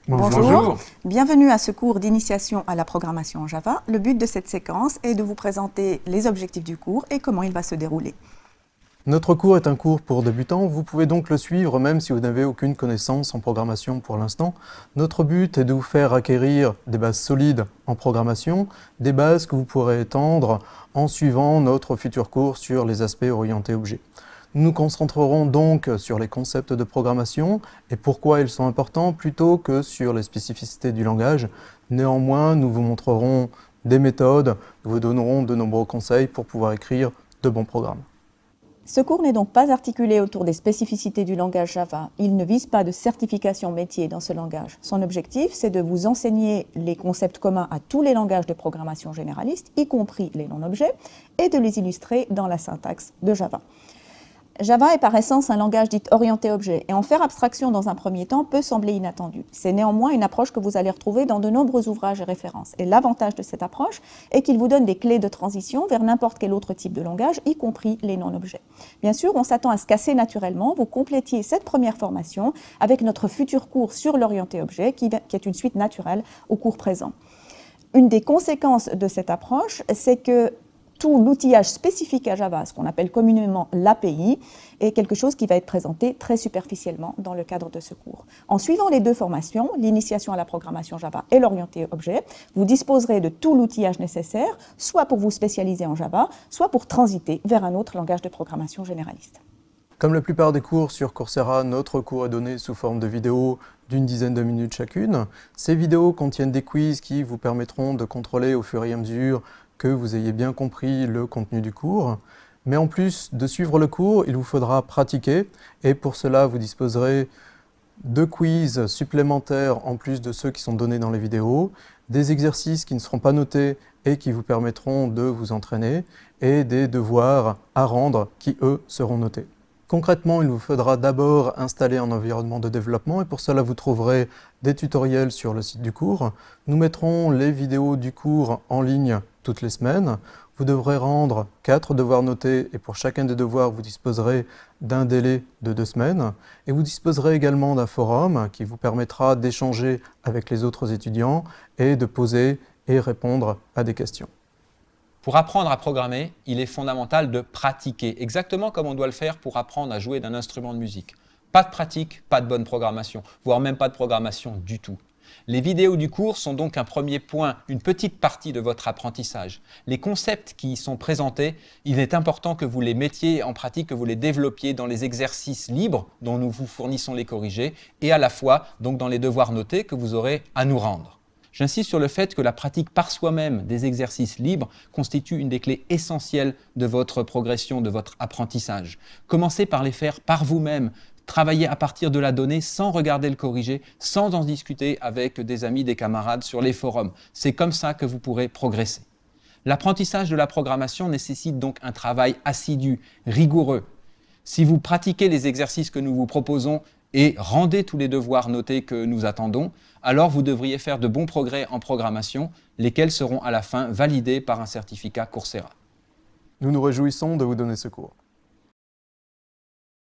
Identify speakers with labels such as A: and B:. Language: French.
A: Bonjour. Bienvenue à ce cours d'initiation à la programmation en Java. Le but de cette séquence est de vous présenter les objectifs du cours et comment il va se dérouler.
B: Notre cours est un cours pour débutants, vous pouvez donc le suivre même si vous n'avez aucune connaissance en programmation pour l'instant. Notre but est de vous faire acquérir des bases solides en programmation, des bases que vous pourrez étendre en suivant notre futur cours sur les aspects orientés objets. Nous nous concentrerons donc sur les concepts de programmation et pourquoi ils sont importants plutôt que sur les spécificités du langage. Néanmoins, nous vous montrerons des méthodes, nous vous donnerons de nombreux conseils pour pouvoir écrire de bons programmes.
A: Ce cours n'est donc pas articulé autour des spécificités du langage Java. Il ne vise pas de certification métier dans ce langage. Son objectif, c'est de vous enseigner les concepts communs à tous les langages de programmation généralistes, y compris les non-objets, et de les illustrer dans la syntaxe de Java. Java est par essence un langage dit orienté objet, et en faire abstraction dans un premier temps peut sembler inattendu. C'est néanmoins une approche que vous allez retrouver dans de nombreux ouvrages et références. Et l'avantage de cette approche est qu'il vous donne des clés de transition vers n'importe quel autre type de langage, y compris les non-objets. Bien sûr, on s'attend à ce qu'assez naturellement, vous complétiez cette première formation avec notre futur cours sur l'orienté objet, qui est une suite naturelle au cours présent. Une des conséquences de cette approche, c'est que tout l'outillage spécifique à Java, ce qu'on appelle communément l'API, est quelque chose qui va être présenté très superficiellement dans le cadre de ce cours. En suivant les deux formations, l'initiation à la programmation Java et l'orienté objet, vous disposerez de tout l'outillage nécessaire, soit pour vous spécialiser en Java, soit pour transiter vers un autre langage de programmation généraliste.
B: Comme la plupart des cours sur Coursera, notre cours est donné sous forme de vidéos d'une dizaine de minutes chacune. Ces vidéos contiennent des quiz qui vous permettront de contrôler au fur et à mesure que vous ayez bien compris le contenu du cours. Mais en plus de suivre le cours, il vous faudra pratiquer et pour cela vous disposerez de quiz supplémentaires en plus de ceux qui sont donnés dans les vidéos, des exercices qui ne seront pas notés et qui vous permettront de vous entraîner et des devoirs à rendre qui, eux, seront notés. Concrètement, il vous faudra d'abord installer un environnement de développement et pour cela vous trouverez des tutoriels sur le site du cours. Nous mettrons les vidéos du cours en ligne toutes les semaines. Vous devrez rendre 4 devoirs notés et pour chacun des devoirs vous disposerez d'un délai de 2 semaines. Et vous disposerez également d'un forum qui vous permettra d'échanger avec les autres étudiants et de poser et répondre à des questions.
C: Pour apprendre à programmer, il est fondamental de pratiquer, exactement comme on doit le faire pour apprendre à jouer d'un instrument de musique. Pas de pratique, pas de bonne programmation, voire même pas de programmation du tout. Les vidéos du cours sont donc un premier point, une petite partie de votre apprentissage. Les concepts qui y sont présentés, il est important que vous les mettiez en pratique, que vous les développiez dans les exercices libres dont nous vous fournissons les corrigés et à la fois donc dans les devoirs notés que vous aurez à nous rendre. J'insiste sur le fait que la pratique par soi-même des exercices libres constitue une des clés essentielles de votre progression, de votre apprentissage. Commencez par les faire par vous-même. Travaillez à partir de la donnée sans regarder le corrigé, sans en discuter avec des amis, des camarades sur les forums. C'est comme ça que vous pourrez progresser. L'apprentissage de la programmation nécessite donc un travail assidu, rigoureux. Si vous pratiquez les exercices que nous vous proposons et rendez tous les devoirs notés que nous attendons, alors vous devriez faire de bons progrès en programmation, lesquels seront à la fin validés par un certificat Coursera.
B: Nous nous réjouissons de vous donner ce cours.